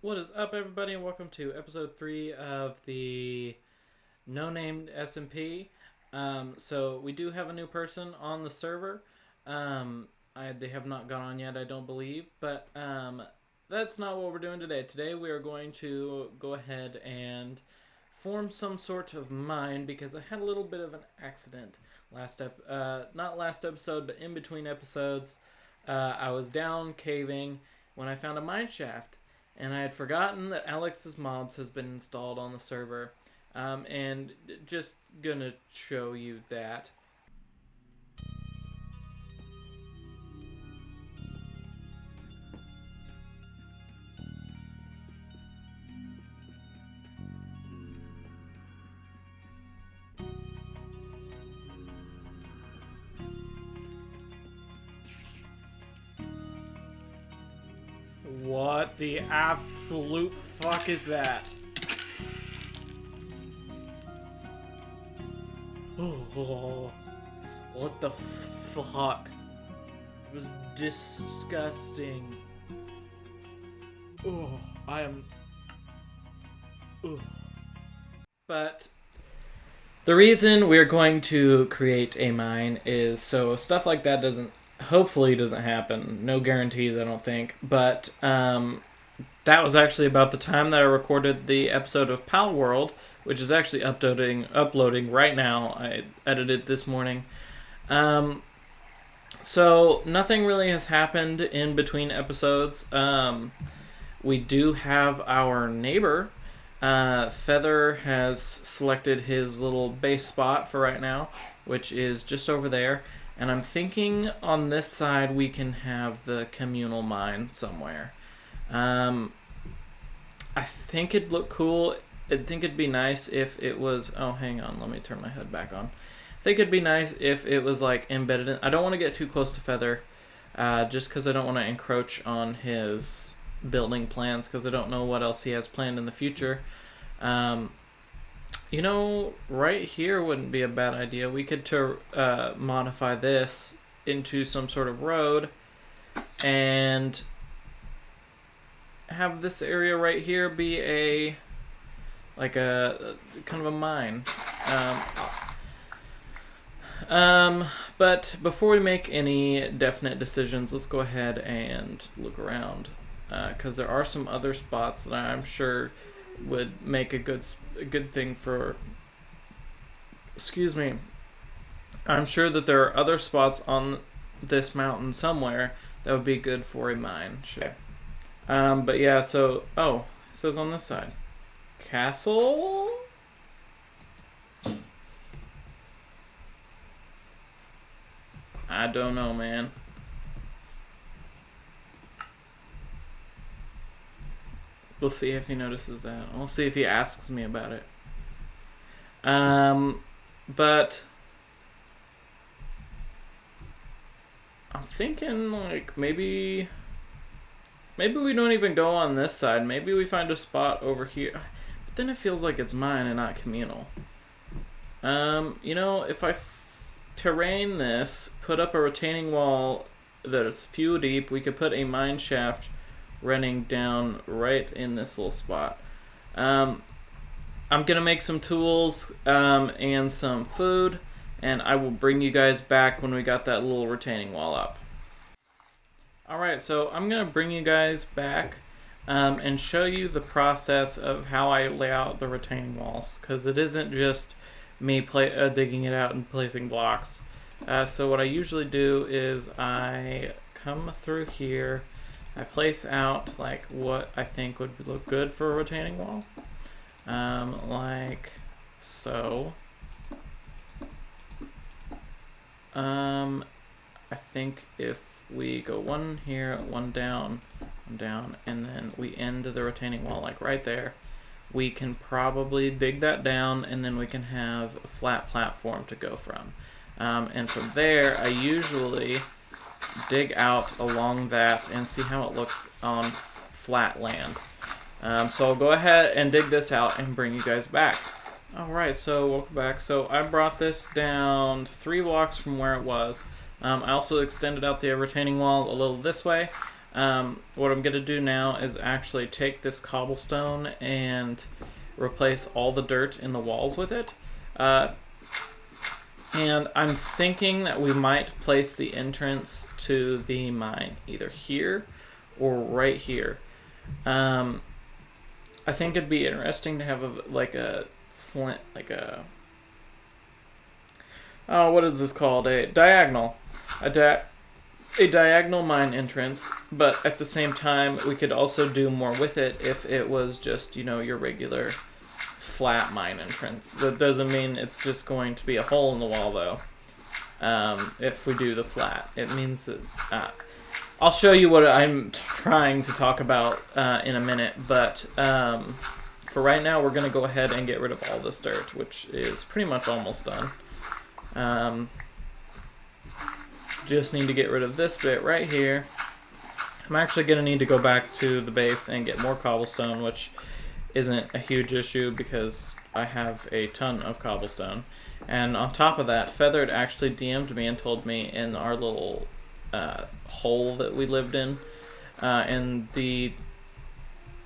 What is up, everybody, and welcome to episode 3 of the no-named SMP. So we do have a new person on the server. They have not gone on yet, I don't believe, but that's not what we're doing today. Today we are going to go ahead and form some sort of mine because I had a little bit of an accident not last episode, but in between episodes. I was down caving when I found a mine shaft, and I had forgotten that Alex's mobs has been installed on the server, and just gonna show you that. What the absolute fuck is that? Oh, what the fuck? It was disgusting. Oh, I am. Ugh. But the reason we're going to create a mine is so stuff like that hopefully doesn't happen. No guarantees, I don't think. But that was actually about the time that I recorded the episode of Pal World, which is actually uploading right now. I edited this morning. So nothing really has happened in between episodes. We do have our neighbor. Feather has selected his little base spot for right now, which is just over there. And I'm thinking on this side we can have the communal mine somewhere. I think it'd look cool. I think it'd be nice if it was... Oh, hang on. Let me turn my hood back on. I think it'd be nice if it was like embedded in... I don't want to get too close to Feather, just because I don't want to encroach on his building plans, because I don't know what else he has planned in the future. You know, right here wouldn't be a bad idea. We could modify this into some sort of road and have this area right here be a kind of a mine. But before we make any definite decisions, let's go ahead and look around, because there are some other spots that I'm sure would make a good thing for... Excuse me. I'm sure that there are other spots on this mountain somewhere that would be good for a mine. Sure. But yeah, so... Oh, it says on this side. Castle? I don't know, man. We'll see if he notices that. We'll see if he asks me about it. But I'm thinking like maybe we don't even go on this side. Maybe we find a spot over here. But then it feels like it's mine and not communal. You know, if I terrain this, put up a retaining wall that is a few deep, we could put a mine shaft running down right in this little spot. I'm gonna make some tools and some food, and I will bring you guys back when we got that little retaining wall up. Alright, so I'm gonna bring you guys back and show you the process of how I lay out the retaining walls, because it isn't just me digging it out and placing blocks. So what I usually do is I come through here, I place out like what I think would look good for a retaining wall, like so. I think if we go one here, one down, and then we end the retaining wall like right there, we can probably dig that down, and then we can have a flat platform to go from. And from there, I usually dig out along that and see how it looks on flat land. So I'll go ahead and dig this out and bring you guys back. Alright, so welcome back. So I brought this down 3 blocks from where it was. I also extended out the retaining wall a little this way. What I'm going to do now is actually take this cobblestone and replace all the dirt in the walls with it. And I'm thinking that we might place the entrance to the mine either here or right here. I think it'd be interesting to have a slant, what is this called? A diagonal. A diagonal mine entrance, but at the same time, we could also do more with it if it was just, your regular flat mine entrance. That doesn't mean it's just going to be a hole in the wall, though. If we do the flat, it means that... I'll show you what I'm trying to talk about in a minute, but for right now, we're going to go ahead and get rid of all this dirt, which is pretty much almost done. Just need to get rid of this bit right here. I'm actually going to need to go back to the base and get more cobblestone, which isn't a huge issue because I have a ton of cobblestone. And on top of that, Feathered actually DM'd me and told me in our little hole that we lived in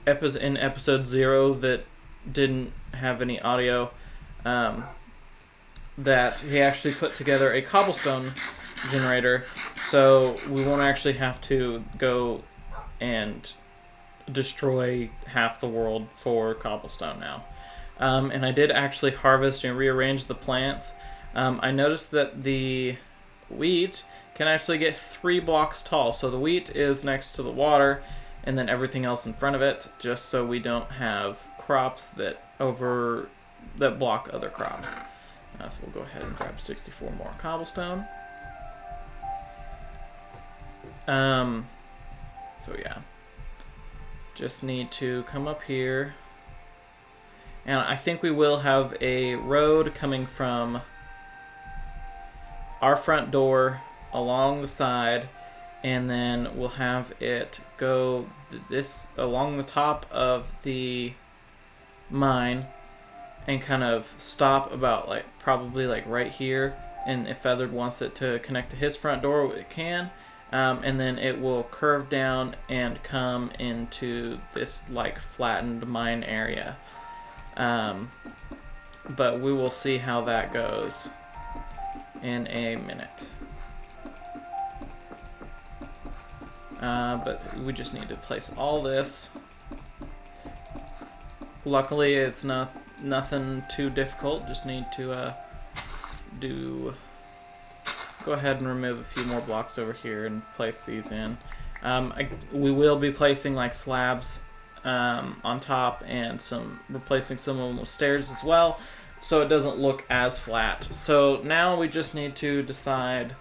episode 0 that didn't have any audio, that he actually put together a cobblestone generator, so we won't actually have to go and destroy half the world for cobblestone now. And I did actually harvest and rearrange the plants. I noticed that the wheat can actually get 3 blocks tall. So the wheat is next to the water, and then everything else in front of it, just so we don't have crops that block other crops. So we'll go ahead and grab 64 more cobblestone. So yeah, just need to come up here, and I think we will have a road coming from our front door along the side, and then we'll have it go this along the top of the mine and kind of stop about probably right here, and if Feathered wants it to connect to his front door, it can. And then it will curve down and come into this flattened mine area. But we will see how that goes in a minute. But we just need to place all this. Luckily, it's nothing too difficult. Just need to go ahead and remove a few more blocks over here and place these in. We will be placing slabs on top and replacing some of them with stairs as well, so it doesn't look as flat. So now we just need to decide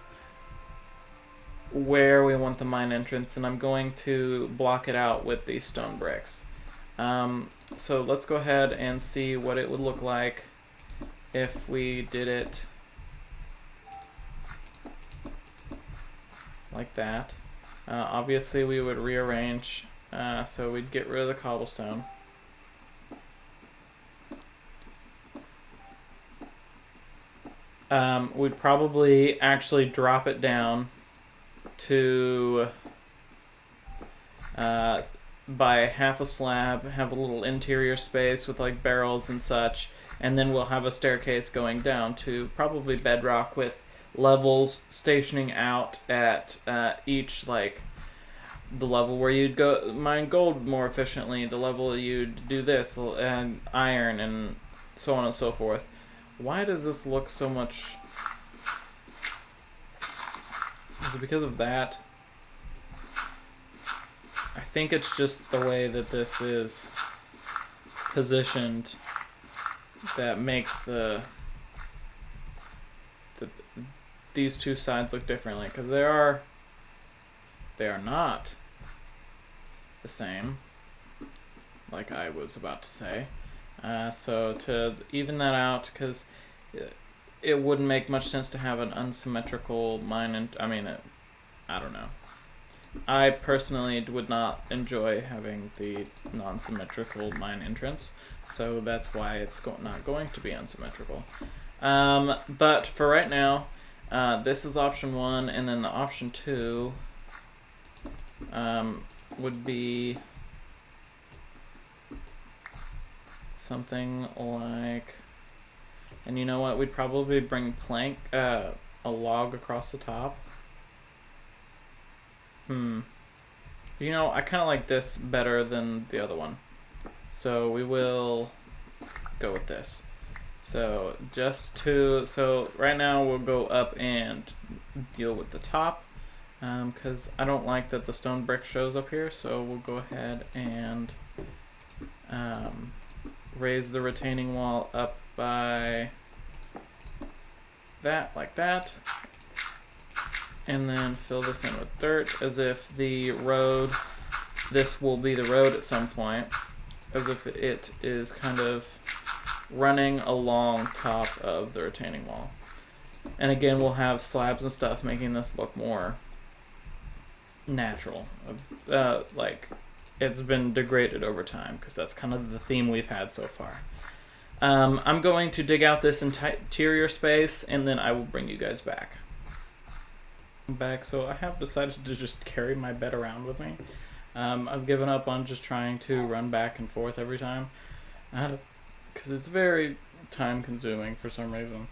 where we want the mine entrance, and I'm going to block it out with these stone bricks. So let's go ahead and see what it would look like if we did it like that. Obviously we would rearrange, so we'd get rid of the cobblestone. We'd probably actually drop it down to by half a slab, have a little interior space with barrels and such, and then we'll have a staircase going down to probably bedrock with levels stationing out at each, the level where you'd go mine gold more efficiently, the level you'd do this, and iron, and so on and so forth. Why does this look so much... Is it because of that? I think it's just the way that this is positioned that makes these two sides look differently, because they are not the same, like I was about to say. So to even that out, because it wouldn't make much sense to have an unsymmetrical mine, and I don't know. I personally would not enjoy having the non-symmetrical mine entrance, so that's why it's not going to be unsymmetrical. But for right now, this is option 1, and then the option 2, would be something like, and you know what, we'd probably bring a log across the top. You know, I kind of like this better than the other one. So we will go with this. So so right now we'll go up and deal with the top, because I don't like that the stone brick shows up here. So we'll go ahead and raise the retaining wall up by that, like that. And then fill this in with dirt as if this will be the road at some point, as if it is kind of running along top of the retaining wall. And again, we'll have slabs and stuff making this look more natural. Like it's been degraded over time, because that's kind of the theme we've had so far. I'm going to dig out this interior space, and then I will bring you guys back. So I have decided to just carry my bed around with me. I've given up on just trying to run back and forth every time, because it's very time consuming for some reason.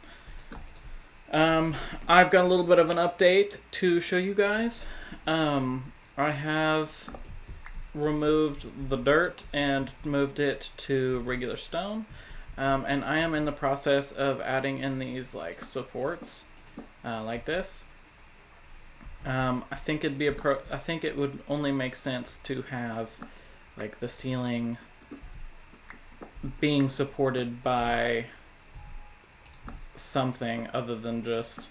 I've got a little bit of an update to show you guys. I have removed the dirt and moved it to regular stone, and I am in the process of adding in these like supports like this. I think I think it would only make sense to have like the ceiling being supported by something other than just,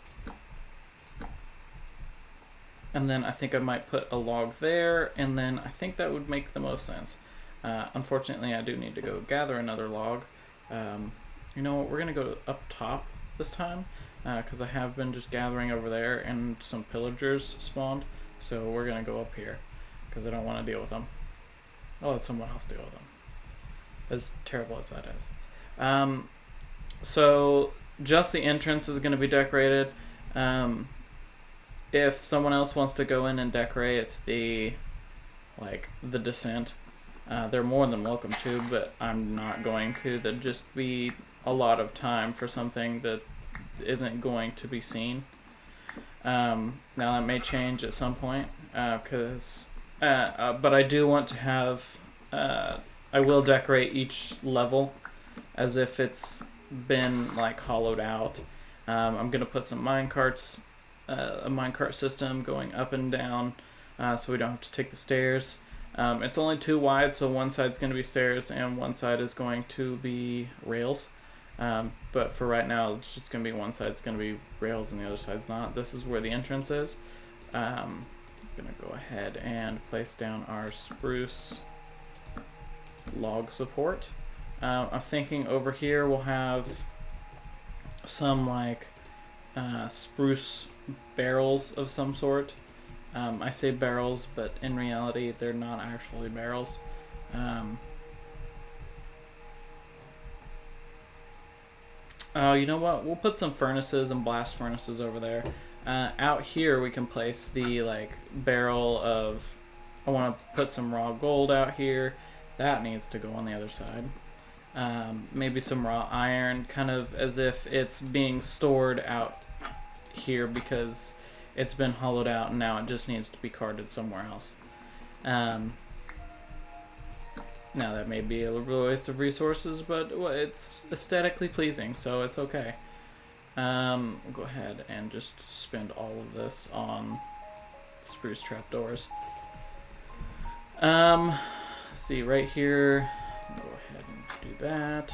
and then I think I might put a log there, and then I think that would make the most sense. Unfortunately, I do need to go gather another log. You know what, we're gonna go up top this time, because I have been just gathering over there and some pillagers spawned, so we're gonna go up here because I don't want to deal with them. I'll let someone else deal with them, as terrible as that is. So just the entrance is going to be decorated. If someone else wants to go in and decorate the descent, they're more than welcome to, but I'm not going to. That'd just be a lot of time for something that isn't going to be seen. Now that may change at some point, but I do want to have, I will decorate each level as if it's been like hollowed out. I'm gonna put some minecarts, a minecart system going up and down, so we don't have to take the stairs. It's only 2 wide, so one side's going to be stairs and one side is going to be rails. But for right now, it's just going to be one side's going to be rails and the other side's not. This is where the entrance is. I'm going to go ahead and place down our spruce log support. I'm thinking over here we'll have some like spruce barrels of some sort. I say barrels, but in reality they're not actually barrels. You know what? We'll put some furnaces and blast furnaces over there. Out here we can place the like barrel of, I want to put some raw gold out here. That needs to go on the other side. Maybe some raw iron, kind of as if it's being stored out here because it's been hollowed out and now it just needs to be carted somewhere else. Now that may be a little waste of resources, but it's aesthetically pleasing, so it's okay. We'll go ahead and just spend all of this on spruce trapdoors. See right here, go ahead and do that.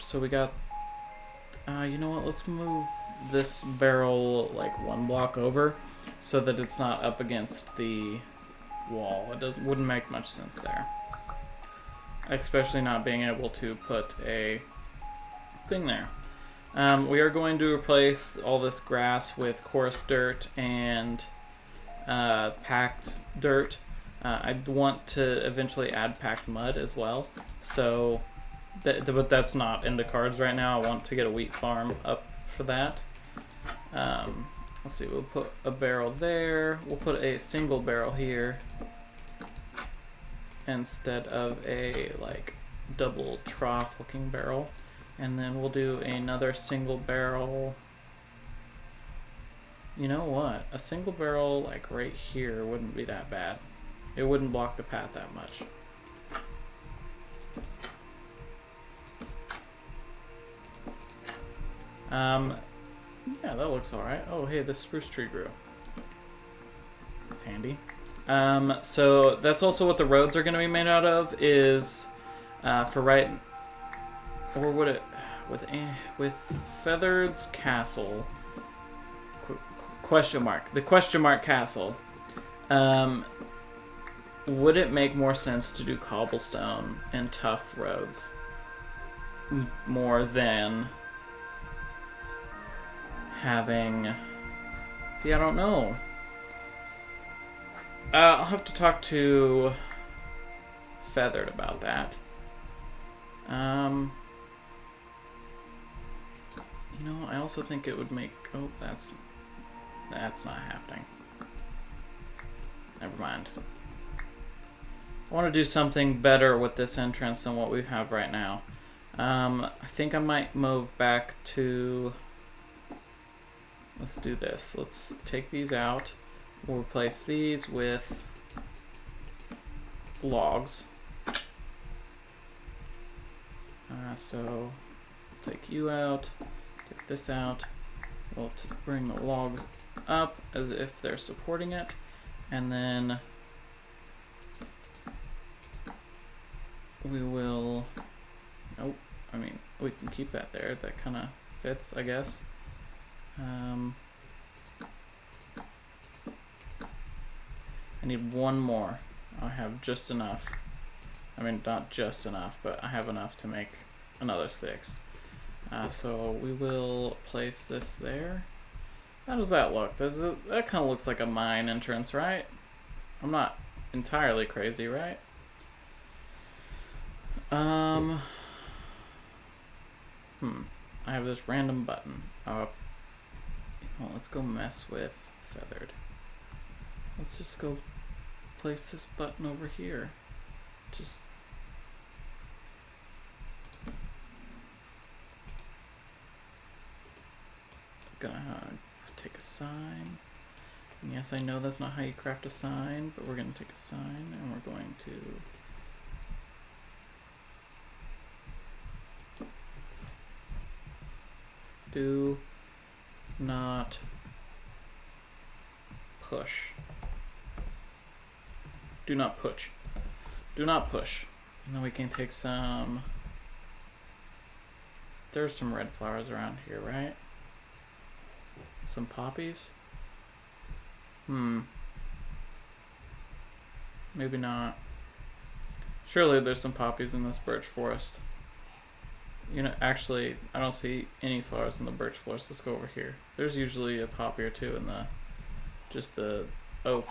So we got, you know what, let's move this barrel like 1 block over so that it's not up against the wall. Wouldn't make much sense there, especially not being able to put a thing there. We are going to replace all this grass with coarse dirt and packed dirt. I want to eventually add packed mud as well, so but that's not in the cards right now. I want to get a wheat farm up for that. Let's see, we'll put a barrel there. We'll put a single barrel here instead of a like double trough looking barrel. And then we'll do another single barrel. You know what? A single barrel like right here wouldn't be that bad. It wouldn't block the path that much. Yeah, that looks alright. Oh, hey, this spruce tree grew. That's handy. So that's also what the roads are going to be made out of, is for right, or would it, with Feathered's castle, question mark, the question mark castle, would it make more sense to do cobblestone and tough roads more than having, see, I don't know. I'll have to talk to Feathered about that. You know, I also think it would make, oh, that's not happening. Never mind. I want to do something better with this entrance than what we have right now. I think I might move back to, let's do this. Let's take these out. We'll replace these with logs. So take you out, take this out. We'll bring the logs up as if they're supporting it, and then we will, nope, I mean, we can keep that there. That kind of fits, I guess. I need one more. I have just enough. I mean, not just enough, but I have enough to make another 6. So we will place this there. How does that look? That kind of looks like a mine entrance, right? I'm not entirely crazy, right? I have this random button. Well, let's go mess with Feathered. Let's just go place this button over here. Just gonna take a sign. And yes, I know that's not how you craft a sign, but we're gonna take a sign and we're going to do not push. Do not push. Do not push. And then we can take some, there's some red flowers around here, right? Some poppies? Maybe not. Surely there's some poppies in this birch forest. You know, actually, I don't see any flowers in the birch forest. Let's go over here. There's usually a poppy or two in just the oak.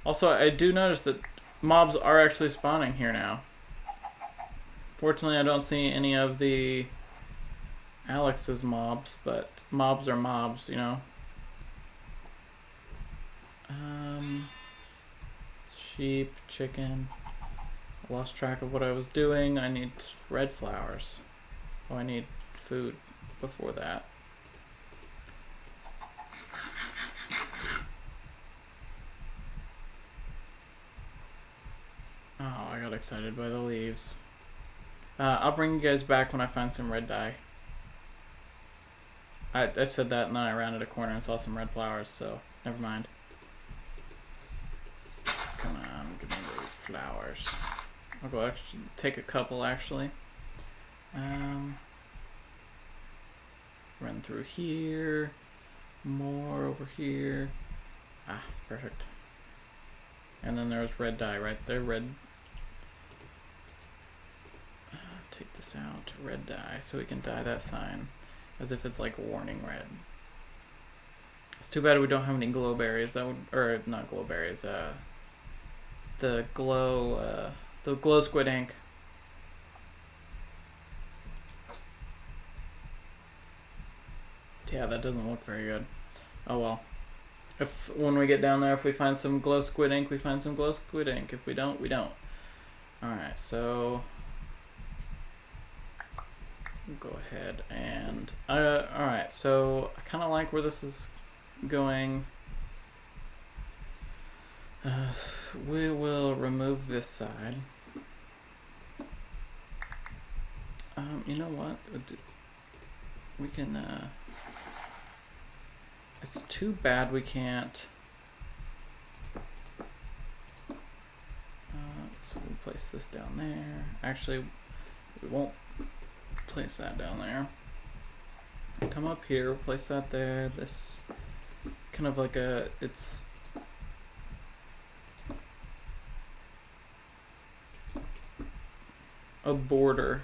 Also, I do notice that mobs are actually spawning here now. Fortunately, I don't see any of the Alex's mobs, but mobs are mobs, you know. Sheep, chicken. I lost track of what I was doing. I need red flowers. Oh, I need food before that. Oh, I got excited by the leaves. I'll bring you guys back when I find some red dye. I said that and then I rounded a corner and saw some red flowers, so never mind. Come on, give me the flowers. I'll go actually take a couple actually. Run through here. More over here. Ah, perfect. And then there's red dye right there. Red. Take this out. Red dye, so we can dye that sign as if it's like warning red. It's too bad we don't have any glow berries. That would, or not glow berries. The glow squid ink. Yeah, that doesn't look very good. Oh well. If when we get down there, if we find some glow squid ink, we find some glow squid ink. If we don't, we don't. Alright, so go ahead and alright, so I kinda like where this is going. We will remove this side. You know what? We can, it's too bad we can't. So we'll place this down there. Actually, we won't place that down there. Come up here, place that there. This kind of like it's a border.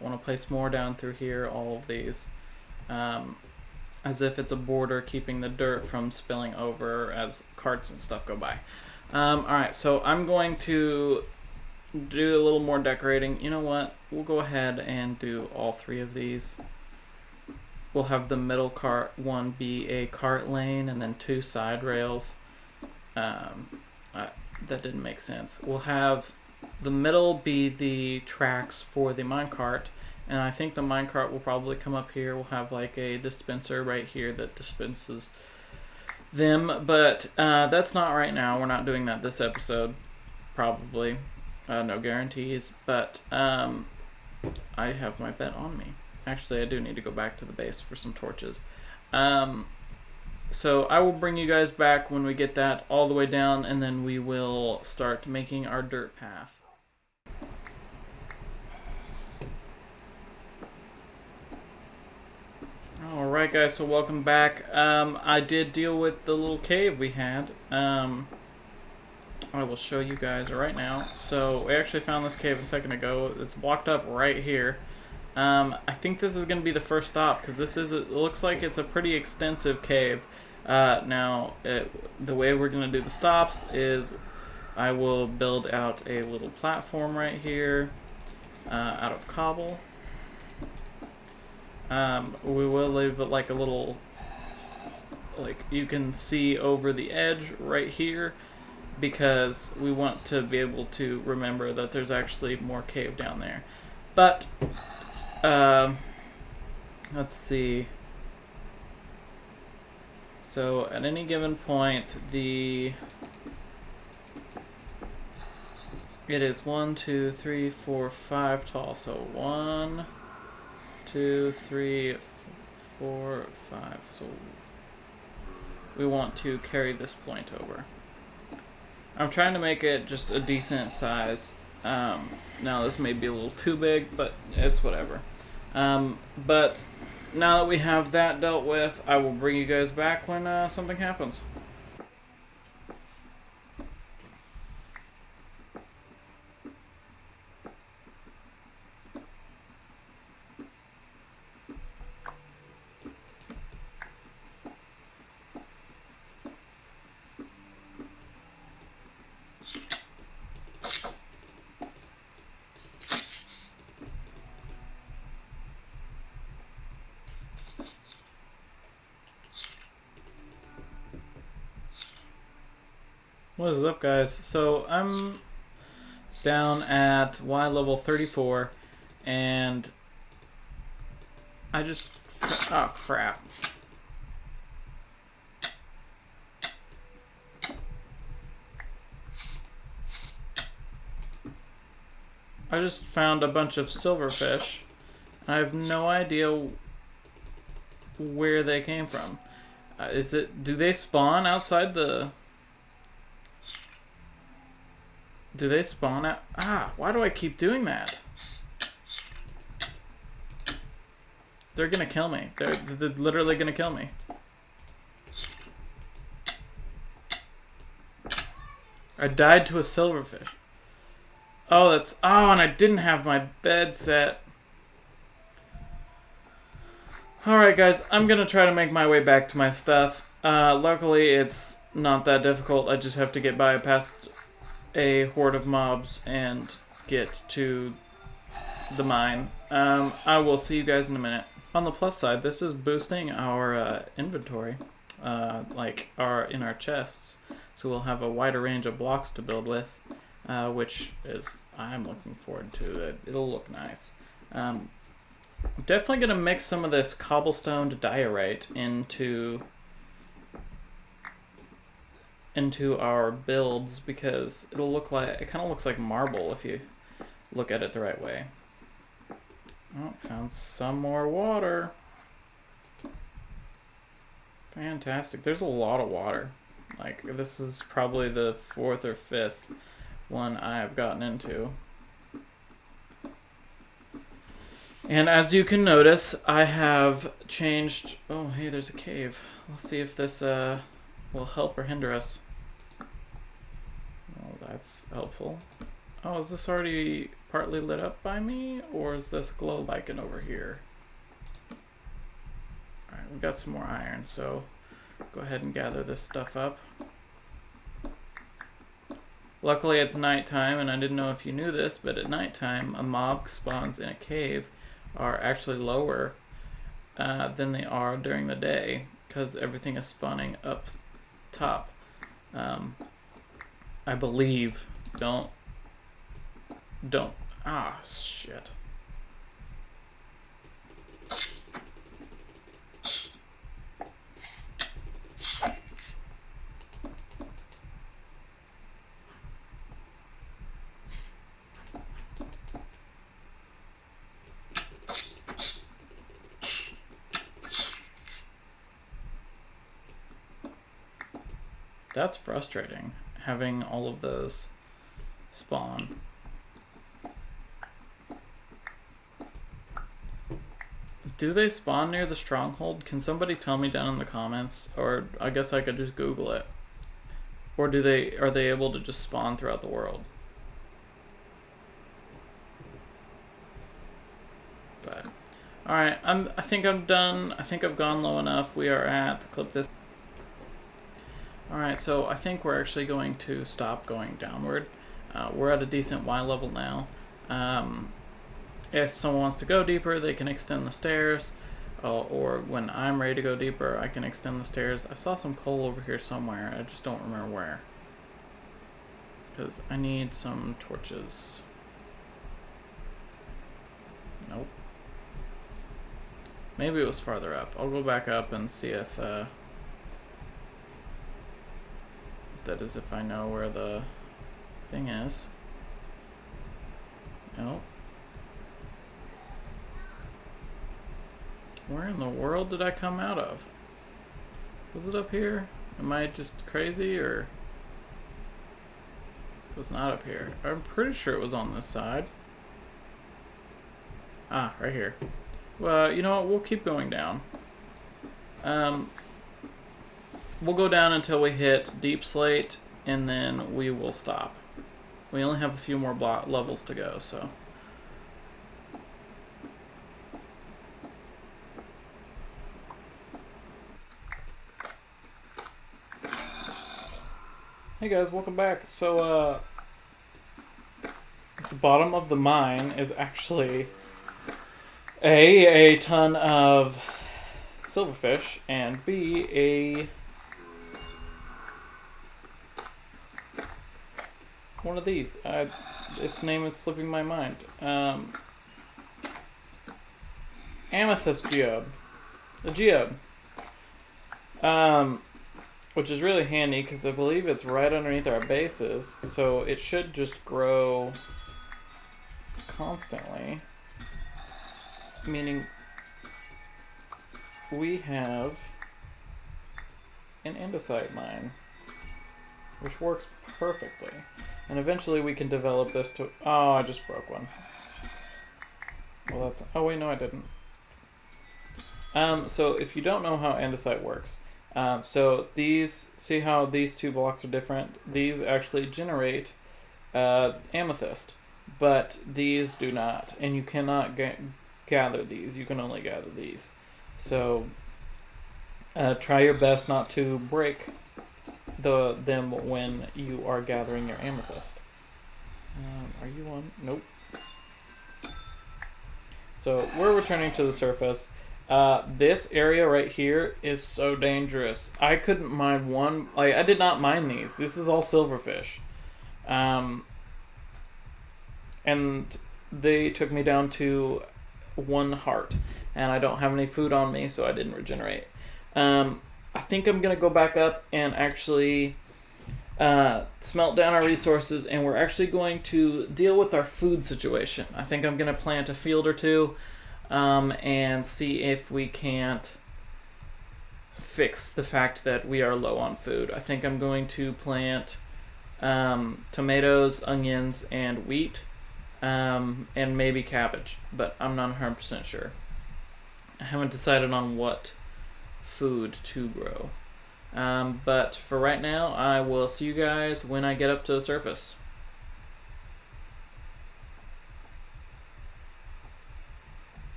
I want to place more down through here, all of these, as if it's a border keeping the dirt from spilling over as carts and stuff go by. Alright, so I'm going to do a little more decorating. You know what? We'll go ahead and do all 3 of these. We'll have the middle cart one be a cart lane and then 2 side rails. That didn't make sense. We'll have the middle be the tracks for the minecart, and I think the minecart will probably come up here. We'll have like a dispenser right here that dispenses them, but that's not right now. We're not doing that this episode, probably. No guarantees, but I have my bet on me. Actually, I do need to go back to the base for some torches. So I will bring you guys back when we get that all the way down, and then we will start making our dirt path. Alright guys, so welcome back. I did deal with the little cave we had. I will show you guys right now. So we actually found this cave a second ago. It's blocked up right here. I think this is going to be the first stop, because it looks like it's a pretty extensive cave. Now, the way we're going to do the stops is I will build out a little platform right here out of cobble. We will leave it like a little, like you can see over the edge right here, because we want to be able to remember that there's actually more cave down there. But let's see. So at any given point, it is 1, 2, 3, 4, 5 tall. So 1, 2, 3, 4, 5. So we want to carry this point over. I'm trying to make it just a decent size. Now this may be a little too big, but it's whatever. But now that we have that dealt with, I will bring you guys back when something happens. What is up, guys? So I'm down at Y level 34, and I just... oh, crap. I just found a bunch of silverfish. I have no idea where they came from. Do they spawn outside the... Do they spawn out? Why do I keep doing that? They're gonna kill me. They're literally gonna kill me. I died to a silverfish. Oh, and I didn't have my bed set. Alright guys, I'm gonna try to make my way back to my stuff. Luckily it's not that difficult. I just have to get by past a horde of mobs and get to the mine. I will see you guys in a minute. On the plus side, this is boosting our inventory. like in our chests, so we'll have a wider range of blocks to build with, which is I'm looking forward to. It'll look nice. Definitely gonna mix some of this cobblestone diorite into our builds, because it kind of looks like marble if you look at it the right way. Oh, found some more water. Fantastic. There's a lot of water. Like, this is probably the 4th or 5th one I have gotten into. And as you can notice, I have changed... Oh, hey, there's a cave. Let's see if this will help or hinder us. Oh, that's helpful. Oh, is this already partly lit up by me? Or is this glow lichen over here? Alright, we got some more iron, so go ahead and gather this stuff up. Luckily it's nighttime, and I didn't know if you knew this, but at nighttime a mob spawns in a cave are actually lower than they are during the day, because everything is spawning up top. I believe. Don't. Ah, shit. That's frustrating, having all of those spawn. Do they spawn near the stronghold? Can somebody tell me down in the comments? Or I guess I could just Google it. Or are they able to just spawn throughout the world? But alright, I think I'm done. I think I've gone low enough. We are at clip this. Alright, so I think we're actually going to stop going downward. We're at a decent Y level now. If someone wants to go deeper, they can extend the stairs. Or when I'm ready to go deeper, I can extend the stairs. I saw some coal over here somewhere. I just don't remember where. Because I need some torches. Nope. Maybe it was farther up. I'll go back up and see if... that is if I know where the thing is. Nope. Where in the world did I come out of? Was it up here? Am I just crazy, or... It was not up here. I'm pretty sure it was on this side. Ah, right here. Well, you know what? We'll keep going down. We'll go down until we hit deep slate, and then we will stop. We only have a few more levels to go, so... Hey guys, welcome back. So, at the bottom of the mine is actually A, ton of silverfish, and B, one of these. Its name is slipping my mind. Amethyst geode. A geode. Which is really handy because I believe it's right underneath our bases, so it should just grow constantly. Meaning we have an andesite mine, which works perfectly. And eventually we can develop this to... Oh, I just broke one. Well, that's... Oh, wait, no, I didn't. So if you don't know how andesite works, so these... See how these two blocks are different? These actually generate amethyst, but these do not. And you cannot gather these. You can only gather these. So try your best not to break them when you are gathering your amethyst. Are you on? Nope. So we're returning to the surface. This area right here is so dangerous. I couldn't mine one. Like, I did not mine these. This is all silverfish. Um, and they took me down to 1 heart. And I don't have any food on me, so I didn't regenerate. I think I'm going to go back up and actually smelt down our resources, and we're actually going to deal with our food situation. I think I'm going to plant a field or two and see if we can't fix the fact that we are low on food. I think I'm going to plant tomatoes, onions, and wheat, and maybe cabbage, but I'm not 100% sure. I haven't decided on what food to grow. But for right now, I will see you guys when I get up to the surface.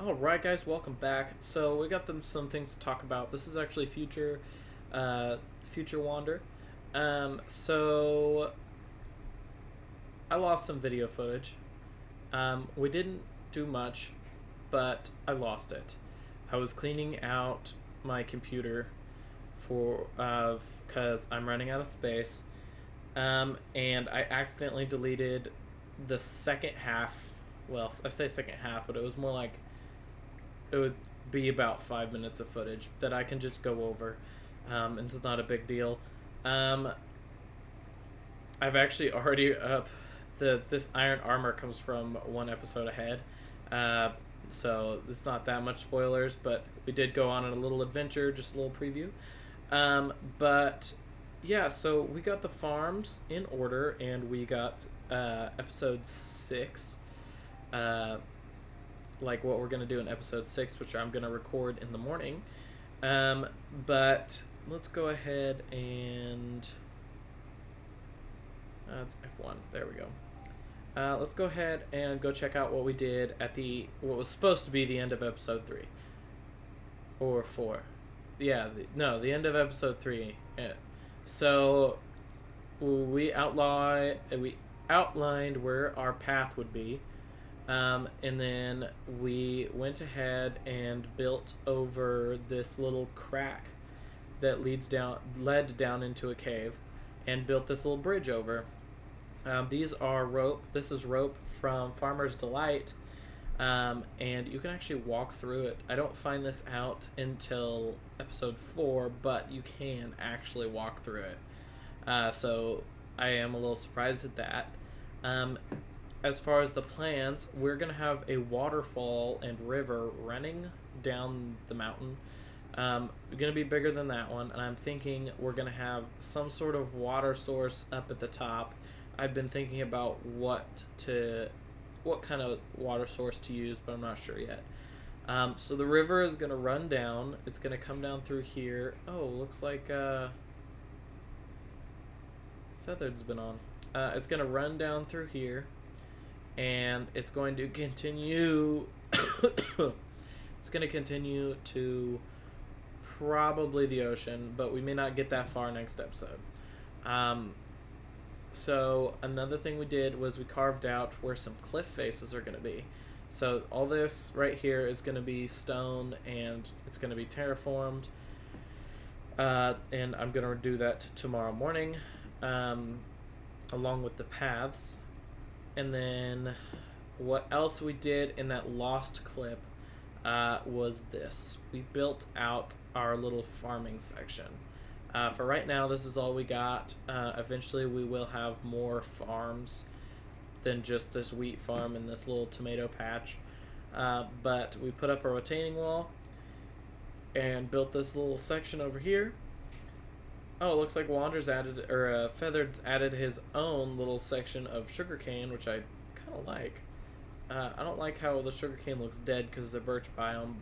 Alright guys, welcome back. So we got some things to talk about. This is actually future wander. So I lost some video footage. We didn't do much, but I lost it. I was cleaning out my computer for because I'm running out of space, and I accidentally deleted the second half. Well, I say second half, but it was more like it would be about 5 minutes of footage that I can just go over, and it's not a big deal. I've actually already up this iron armor comes from one episode ahead, so it's not that much spoilers, but we did go on a little adventure, just a little preview. But yeah, so we got the farms in order, and we got episode 6, like what we're gonna do in episode 6, which I'm gonna record in the morning. But let's go ahead and it's F1. There we go. Let's go ahead and go check out what we did at what was supposed to be the end of episode 3 or 4. Yeah, the end of episode 3. Yeah. So we outlined where our path would be, and then we went ahead and built over this little crack that led down into a cave, and built this little bridge over. These are rope. This is rope from Farmer's Delight, and you can actually walk through it. I don't find this out until episode 4, but you can actually walk through it. So I am a little surprised at that. As far as the plans, we're going to have a waterfall and river running down the mountain. Going to be bigger than that one, and I'm thinking we're going to have some sort of water source up at the top. I've been thinking about what kind of water source to use, but I'm not sure yet. So the river is going to run down. It's going to come down through here. Oh, looks like Feathered's been on. It's going to run down through here, and it's going to continue. It's going to continue to probably the ocean, but we may not get that far next episode. So another thing we did was we carved out where some cliff faces are going to be. So all this right here is going to be stone, and it's going to be terraformed. And I'm going to do that tomorrow morning, along with the paths. And then what else we did in that lost clip was this. We built out our little farming section. For right now, this is all we got. Eventually, we will have more farms than just this wheat farm and this little tomato patch. But we put up a retaining wall and built this little section over here. Oh, it looks like Feathered's added his own little section of sugarcane, which I kind of like. I don't like how the sugarcane looks dead because of the birch biome,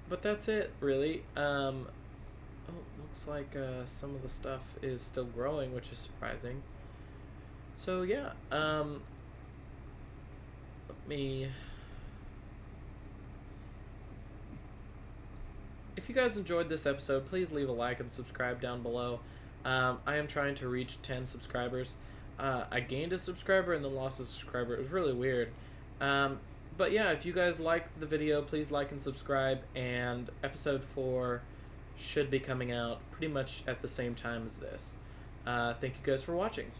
but that's it, really. Looks like some of the stuff is still growing, which is surprising. So yeah, let me. If you guys enjoyed this episode, please leave a like and subscribe down below. I am trying to reach 10 subscribers. I gained a subscriber and then lost a subscriber. It was really weird. But yeah, if you guys liked the video, please like and subscribe. And episode 4 should be coming out pretty much at the same time as this. Thank you guys for watching.